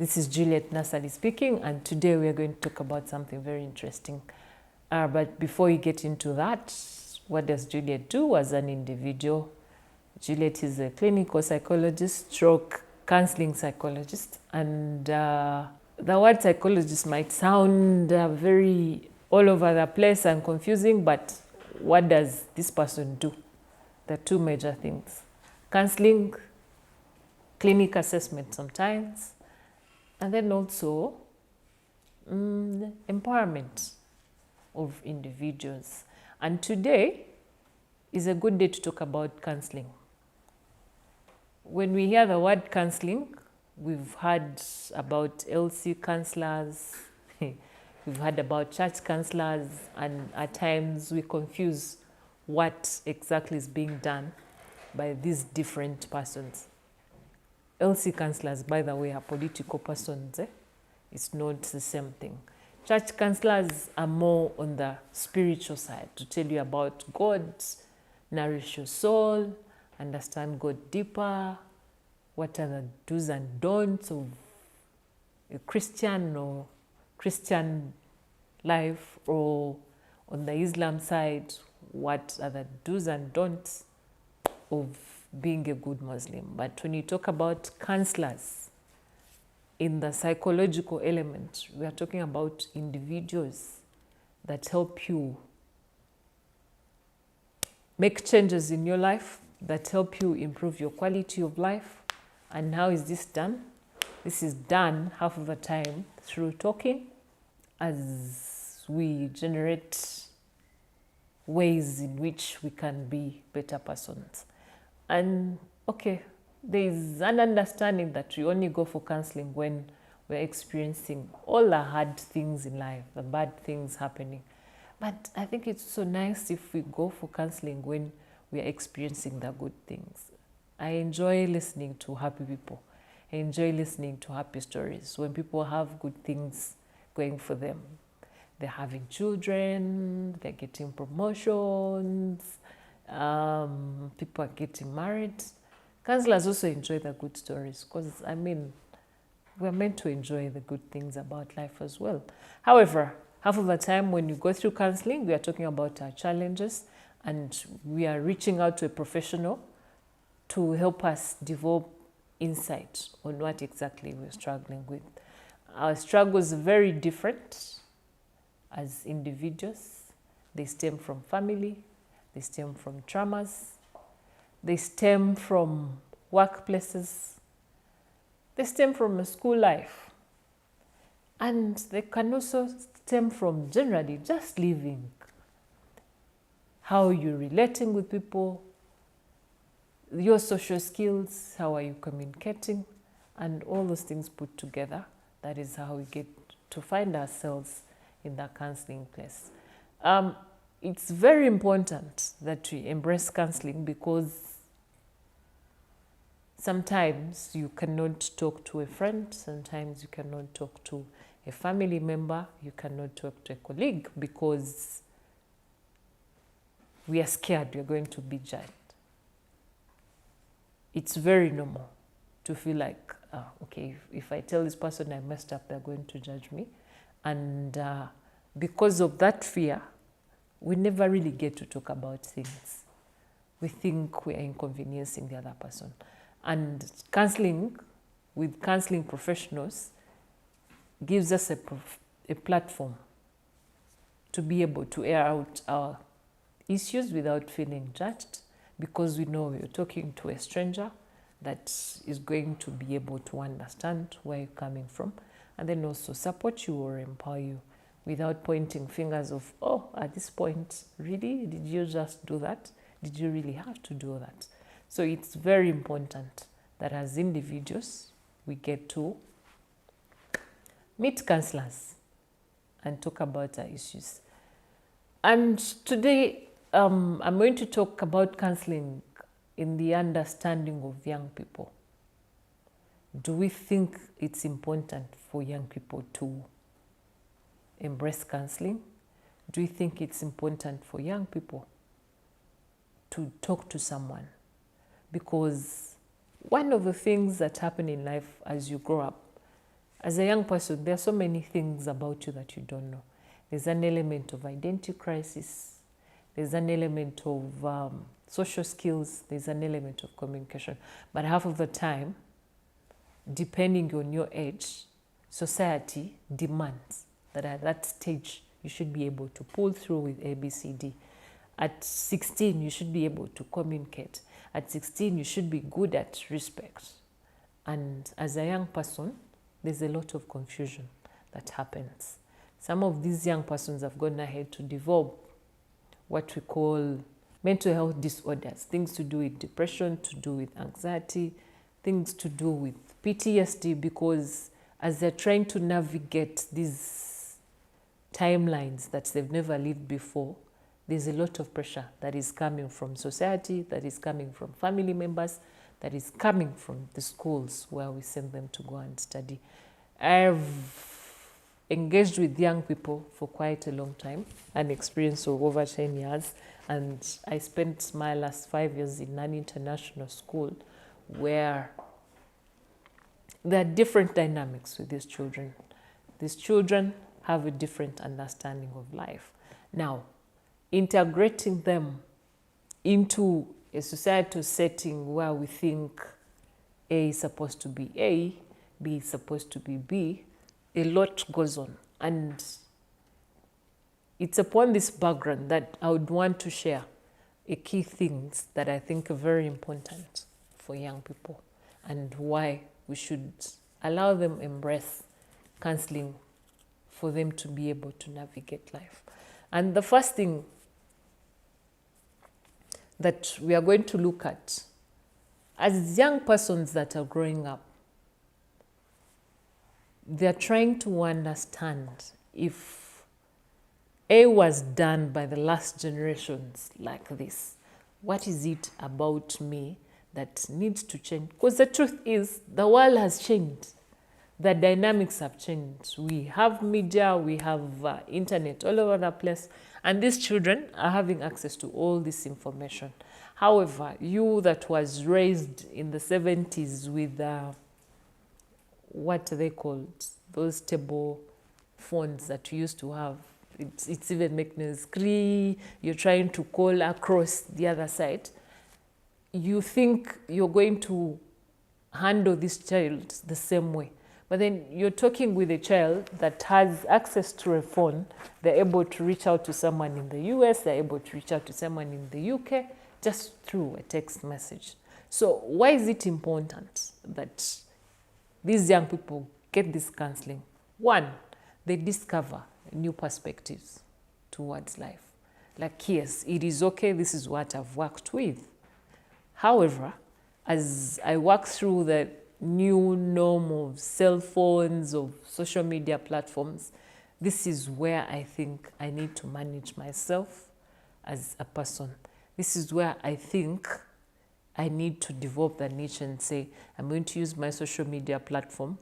This is Juliet Nassali speaking, and today we are going to talk about something very interesting. But before we get into that, what does Juliet do as an individual? Juliet is a clinical psychologist, stroke counseling psychologist, and the word psychologist might sound very all over the place and confusing, but what does this person do? There are two major things: counseling, clinic assessment sometimes, and then also empowerment of individuals. And today is a good day to talk about counseling. When we hear the word counseling, we've heard about LC counselors, we've heard about church counselors, and at times we confuse what exactly is being done by these different persons. LC counselors, by the way, are political persons. It's not the same thing. Church counselors are more on the spiritual side, to tell you about God, nourish your soul, understand God deeper, what are the do's and don'ts of a Christian or Christian life, or on the Islam side, what are the do's and don'ts of being a good Muslim. But when you talk about counselors, in the psychological element, we are talking about individuals that help you make changes in your life, that help you improve your quality of life. And how is this done? This is done half of the time through talking, as we generate ways in which we can be better persons. And okay, there is an understanding that we only go for counseling when we're experiencing all the hard things in life, the bad things happening. But I think it's so nice if we go for counseling when we are experiencing the good things. I enjoy listening to happy people. I enjoy listening to happy stories when people have good things going for them. They're having children, they're getting promotions, people are getting married. Counselors also enjoy the good stories, because we're meant to enjoy the good things about life as well. However, half of the time when you go through counseling, we are talking about our challenges, and we are reaching out to a professional to help us develop insight on what exactly we're struggling with. Our struggles are very different as individuals. They stem from family, they stem from traumas, they stem from workplaces, they stem from a school life, and they can also stem from generally just living, how you're relating with people, your social skills, how are you communicating, and all those things put together. That is how we get to find ourselves in that counseling place. It's very important that we embrace counseling, because sometimes you cannot talk to a friend, sometimes you cannot talk to a family member, you cannot talk to a colleague, because we are scared we're going to be judged. It's very normal to feel like, okay, if I tell this person I messed up, they're going to judge me. And because of that fear, we never really get to talk about things. We think we are inconveniencing the other person. And counseling with counseling professionals gives us a platform to be able to air out our issues without feeling judged, because we know we're talking to a stranger that is going to be able to understand where you're coming from, and then also support you or empower you without pointing fingers of, oh, at this point, really? Did you just do that? Did you really have to do that? So it's very important that as individuals, we get to meet counselors and talk about our issues. And today, I'm going to talk about counseling in the understanding of young people. Do we think it's important for young people to embrace counseling? Do you think it's important for young people to talk to someone? Because one of the things that happen in life as you grow up As a young person, there are so many things about you that you don't know. There's an element of identity crisis. There's an element of social skills. There's an element of communication. But half of the time, depending on your age, society demands that at that stage, you should be able to pull through with ABCD. At 16, you should be able to communicate. At 16, you should be good at respect. And as a young person, there's a lot of confusion that happens. Some of these young persons have gone ahead to develop what we call mental health disorders, things to do with depression, to do with anxiety, things to do with PTSD, because as they're trying to navigate these timelines that they've never lived before, there's a lot of pressure that is coming from society, that is coming from family members, that is coming from the schools where we send them to go and study. I've engaged with young people for quite a long time, an experience of over 10 years, and I spent my last 5 years in an international school where there are different dynamics with these children. These children have a different understanding of life. Now, integrating them into a societal setting where we think A is supposed to be A, B is supposed to be B, a lot goes on. And it's upon this background that I would want to share a key things that I think are very important for young people and why we should allow them embrace counseling for them to be able to navigate life. And the first thing that we are going to look at as young persons that are growing up, they're trying to understand if A was done by the last generations like this, what is it about me that needs to change? Because the truth is, the world has changed. The dynamics have changed. We have media, we have internet all over the place, and these children are having access to all this information. However, you that was raised in the 70s with what are they called? Those table phones that you used to have. It's even making a scree. You're trying to call across the other side. You think you're going to handle this child the same way. But then you're talking with a child that has access to a phone. They're able to reach out to someone in the US. They're able to reach out to someone in the UK just through a text message. So why is it important that these young people get this counseling? One, they discover new perspectives towards life. Like, yes, it is okay, this is what I've worked with. However, as I work through the new norm of cell phones, of social media platforms, this is where I think I need to manage myself as a person. This is where I think I need to develop the niche and say, I'm going to use my social media platform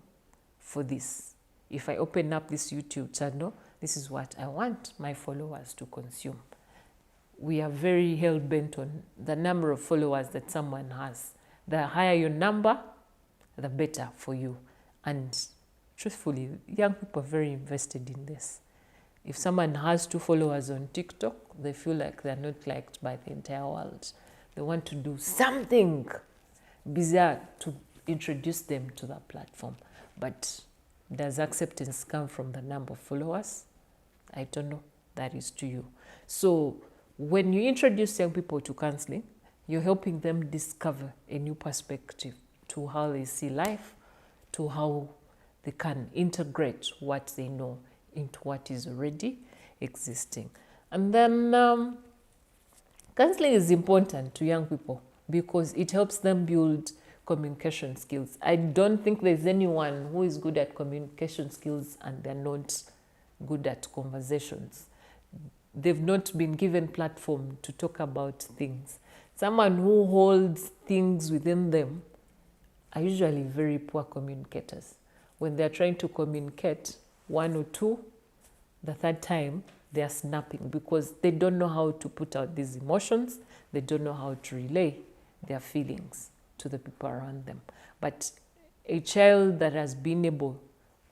for this. If I open up this YouTube channel, this is what I want my followers to consume. We are very hell-bent on the number of followers that someone has. The higher your number, the better for you. And truthfully, young people are very invested in this. If someone has 2 followers on TikTok, they feel like they're not liked by the entire world. They want to do something bizarre to introduce them to the platform. But does acceptance come from the number of followers? I don't know. That is to you. So when you introduce young people to counseling, you're helping them discover a new perspective to how they see life, to how they can integrate what they know into what is already existing. And then counseling is important to young people because it helps them build communication skills. I don't think there's anyone who is good at communication skills and they're not good at conversations. They've not been given platform to talk about things. Someone who holds things within them are usually very poor communicators. When they're trying to communicate 1 or 2, the third time they're snapping because they don't know how to put out these emotions. They don't know how to relay their feelings to the people around them. But a child that has been able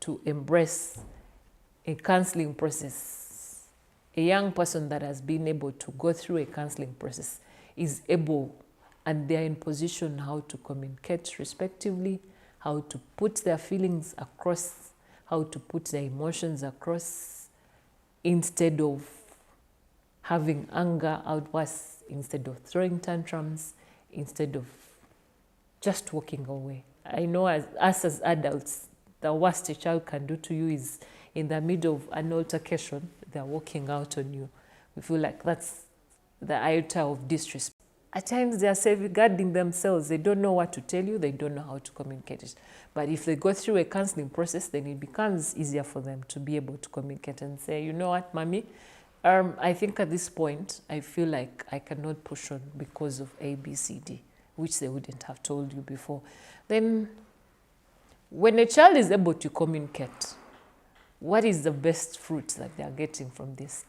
to embrace a counseling process. A young person that has been able to go through a counseling process is able, and they're in position how to communicate respectively, how to put their feelings across, how to put their emotions across, instead of having anger outbursts, instead of throwing tantrums, instead of just walking away. I know as us as adults, the worst a child can do to you is in the middle of an altercation, they're walking out on you. We feel like that's the iota of disrespect. At times they are safeguarding themselves. They don't know what to tell you. They don't know how to communicate it. But if they go through a counseling process, then it becomes easier for them to be able to communicate and say, you know what, mommy, I think at this point, I feel like I cannot push on because of A, B, C, D, which they wouldn't have told you before. Then when a child is able to communicate, what is the best fruit that they are getting from this?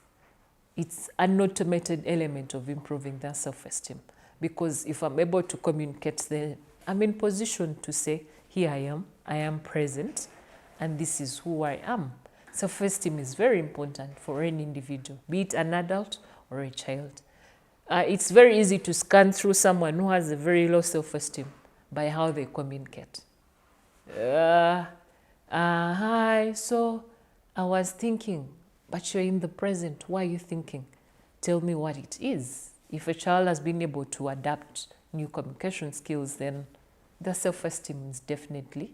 It's an automated element of improving their self-esteem. Because if I'm able to communicate, then I'm in position to say, here I am present, and this is who I am. Self-esteem is very important for any individual, be it an adult or a child. It's very easy to scan through someone who has a very low self-esteem by how they communicate. Hi, so I was thinking, but you're in the present. Why are you thinking? Tell me what it is. If a child has been able to adapt new communication skills, then their self-esteem is definitely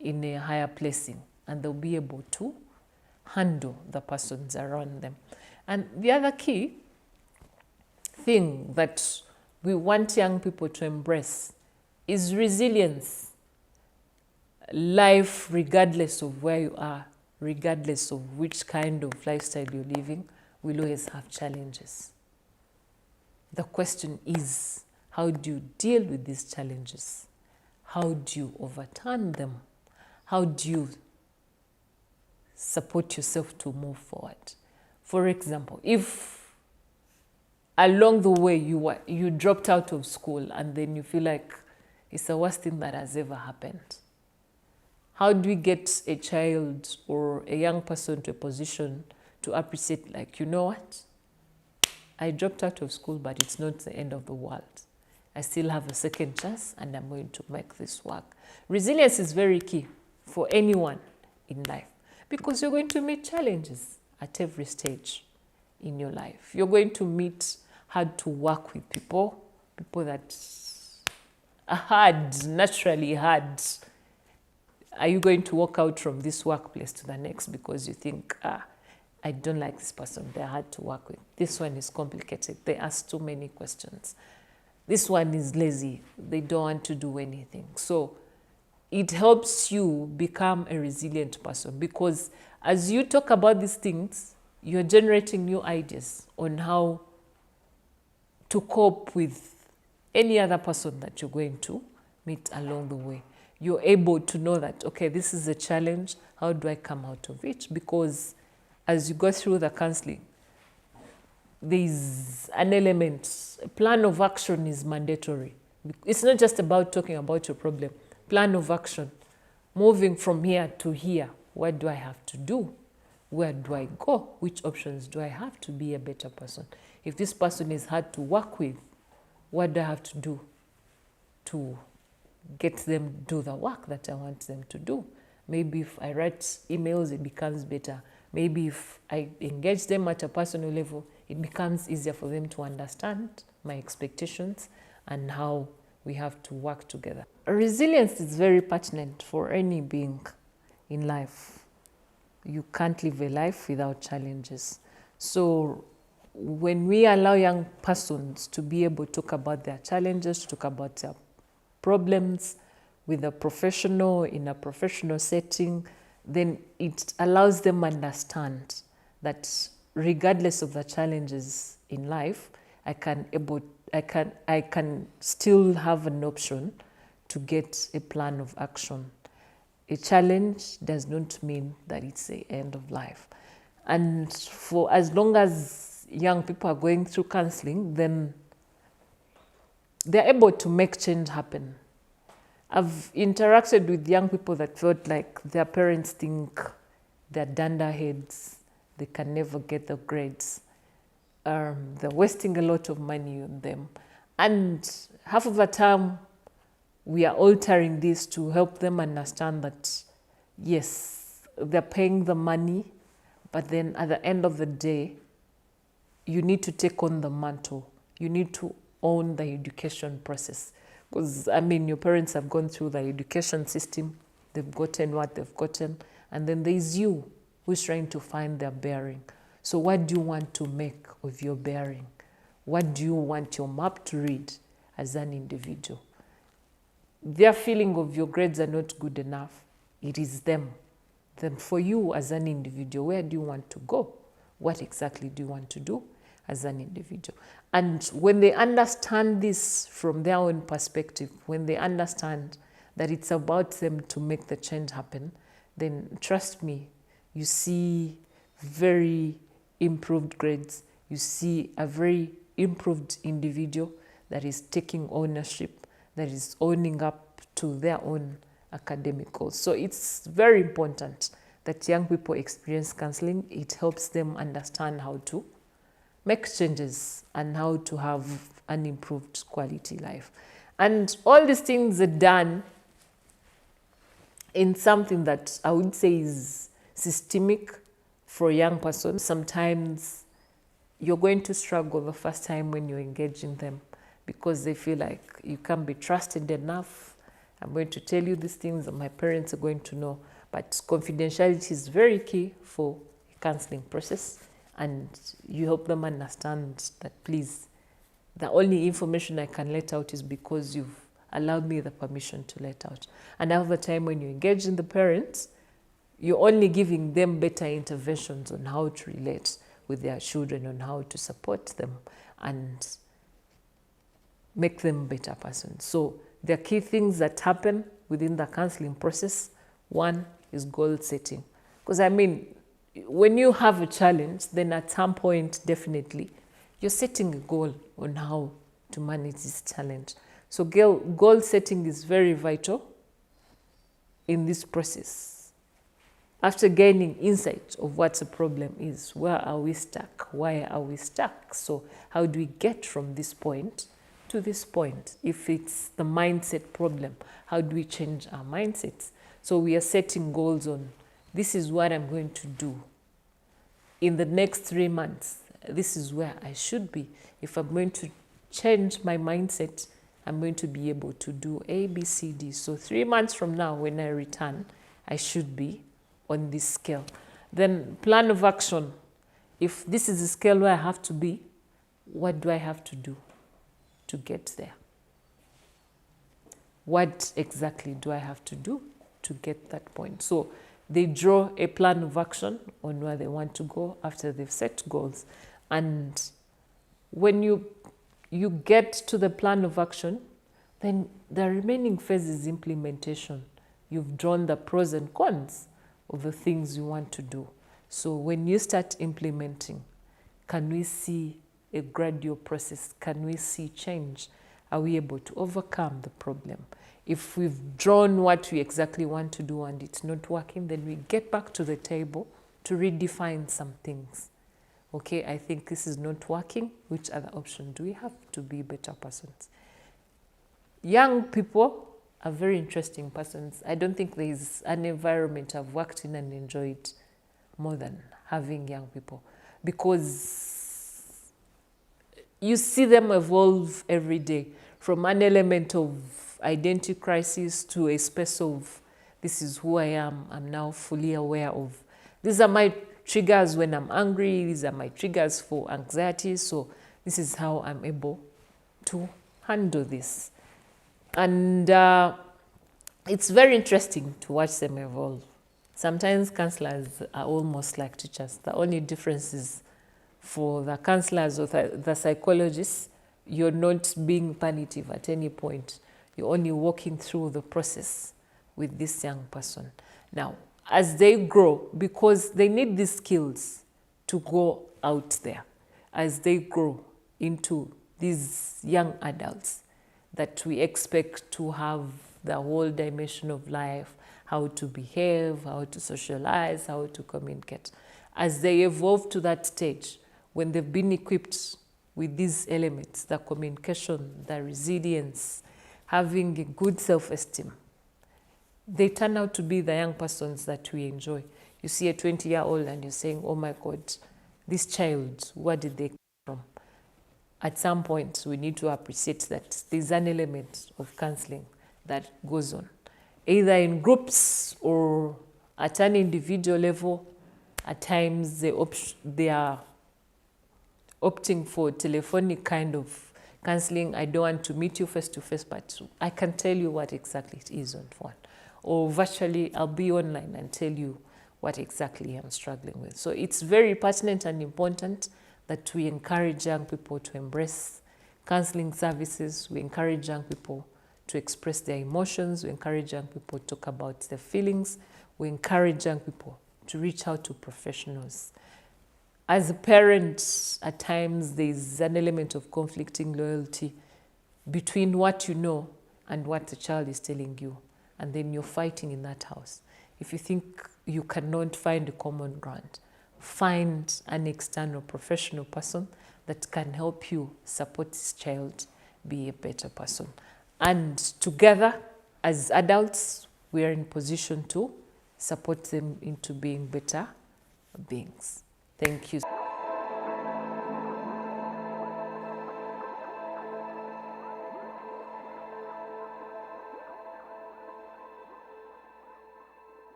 in a higher placing, and they'll be able to handle the persons around them. And the other key thing that we want young people to embrace is resilience. Life, regardless of where you are, regardless of which kind of lifestyle you're living, will always have challenges. The question is, how do you deal with these challenges? How do you overturn them? How do you support yourself to move forward? For example, if along the way you dropped out of school and then you feel like it's the worst thing that has ever happened, how do we get a child or a young person to a position to appreciate, like, you know what? I dropped out of school, but it's not the end of the world. I still have a second chance, and I'm going to make this work. Resilience is very key for anyone in life, because you're going to meet challenges at every stage in your life. You're going to meet hard to work with people that are hard, naturally hard. Are you going to walk out from this workplace to the next because you think, I don't like this person, they're hard to work with. This one is complicated, they ask too many questions. This one is lazy, they don't want to do anything. So it helps you become a resilient person, because as you talk about these things, you're generating new ideas on how to cope with any other person that you're going to meet along the way. You're able to know that, okay, this is a challenge, how do I come out of it? Because as you go through the counseling, there's an element, a plan of action is mandatory. It's not just about talking about your problem. Plan of action, moving from here to here. What do I have to do? Where do I go? Which options do I have to be a better person? If this person is hard to work with, what do I have to do to get them do the work that I want them to do? Maybe if I write emails, it becomes better. Maybe if I engage them at a personal level, it becomes easier for them to understand my expectations and how we have to work together. Resilience is very pertinent for any being in life. You can't live a life without challenges. So when we allow young persons to be able to talk about their challenges, to talk about their problems with a professional, in a professional setting, then it allows them understand that regardless of the challenges in life, I can still have an option to get a plan of action. A challenge does not mean that it's the end of life. And for as long as young people are going through counseling, then they're able to make change happen. I've interacted with young people that felt like their parents think they're dunderheads, they can never get the grades. They're wasting a lot of money on them. And half of the time, we are altering this to help them understand that, yes, they're paying the money, but then at the end of the day, you need to take on the mantle. You need to own the education process. Because, I mean, your parents have gone through the education system, they've gotten what they've gotten, and then there's you who's trying to find their bearing. So what do you want to make of your bearing? What do you want your map to read as an individual? Their feeling of your grades are not good enough. It is them. Then for you as an individual, where do you want to go? What exactly do you want to do as an individual? And when they understand this from their own perspective, when they understand that it's about them to make the change happen, then trust me, you see very improved grades. You see a very improved individual that is taking ownership, that is owning up to their own academic goals. So it's very important that young people experience counseling. It helps them understand how to make changes and how to have an improved quality life. And all these things are done in something that I would say is systemic for a young person. Sometimes you're going to struggle the first time when you're engaging them because they feel like you can't be trusted enough. I'm going to tell you these things and my parents are going to know. But confidentiality is very key for a counseling process. And you help them understand that, please, the only information I can let out is because you've allowed me the permission to let out. And over time, when you engage in the parents, you're only giving them better interventions on how to relate with their children, on how to support them and make them better persons. So there are key things that happen within the counseling process. One is goal setting. Because I mean, when you have a challenge, then at some point, definitely, you're setting a goal on how to manage this challenge. So goal setting is very vital in this process. After gaining insight of what the problem is, where are we stuck? Why are we stuck? So how do we get from this point to this point? If it's the mindset problem, how do we change our mindsets? So we are setting goals on, this is what I'm going to do. In the next 3 months, this is where I should be. If I'm going to change my mindset, I'm going to be able to do A, B, C, D. So 3 months from now, when I return, I should be on this scale. Then plan of action. If this is the scale where I have to be, what do I have to do to get there? What exactly do I have to do to get that point? So they draw a plan of action on where they want to go after they've set goals. And when you get to the plan of action, then the remaining phase is implementation. You've drawn the pros and cons of the things you want to do. So when you start implementing, can we see a gradual process? Can we see change? Are we able to overcome the problem? If we've drawn what we exactly want to do and it's not working, then we get back to the table to redefine some things. Okay, I think this is not working. Which other option do we have to be better persons? Young people are very interesting persons. I don't think there is an environment I've worked in and enjoyed more than having young people, because you see them evolve every day from an element of identity crisis to a space of, this is who I am, I'm now fully aware of. These are my triggers when I'm angry, these are my triggers for anxiety, so this is how I'm able to handle this. And it's very interesting to watch them evolve. Sometimes counselors are almost like teachers. The only difference is for the counselors or the psychologists, you're not being punitive at any point. You're only walking through the process with this young person. Now, as they grow, because they need these skills to go out there, as they grow into these young adults, that we expect to have the whole dimension of life, how to behave, how to socialize, how to communicate. As they evolve to that stage, when they've been equipped with these elements, the communication, the resilience, having a good self-esteem, they turn out to be the young persons that we enjoy. You see a 20-year-old and you're saying, oh my God, this child, where did they come from? At some point, we need to appreciate that there's an element of counseling that goes on, either in groups or at an individual level. At times, they are opting for telephonic kind of counseling. I don't want to meet you face to face, but I can tell you what exactly it is on phone. Or virtually, I'll be online and tell you what exactly I'm struggling with. So it's very pertinent and important that we encourage young people to embrace counseling services. We encourage young people to express their emotions. We encourage young people to talk about their feelings. We encourage young people to reach out to professionals. As a parent, at times there's an element of conflicting loyalty between what you know and what the child is telling you. And then you're fighting in that house. If you think you cannot find a common ground, find an external professional person that can help you support this child be a better person. And together, as adults, we are in position to support them into being better beings. Thank you.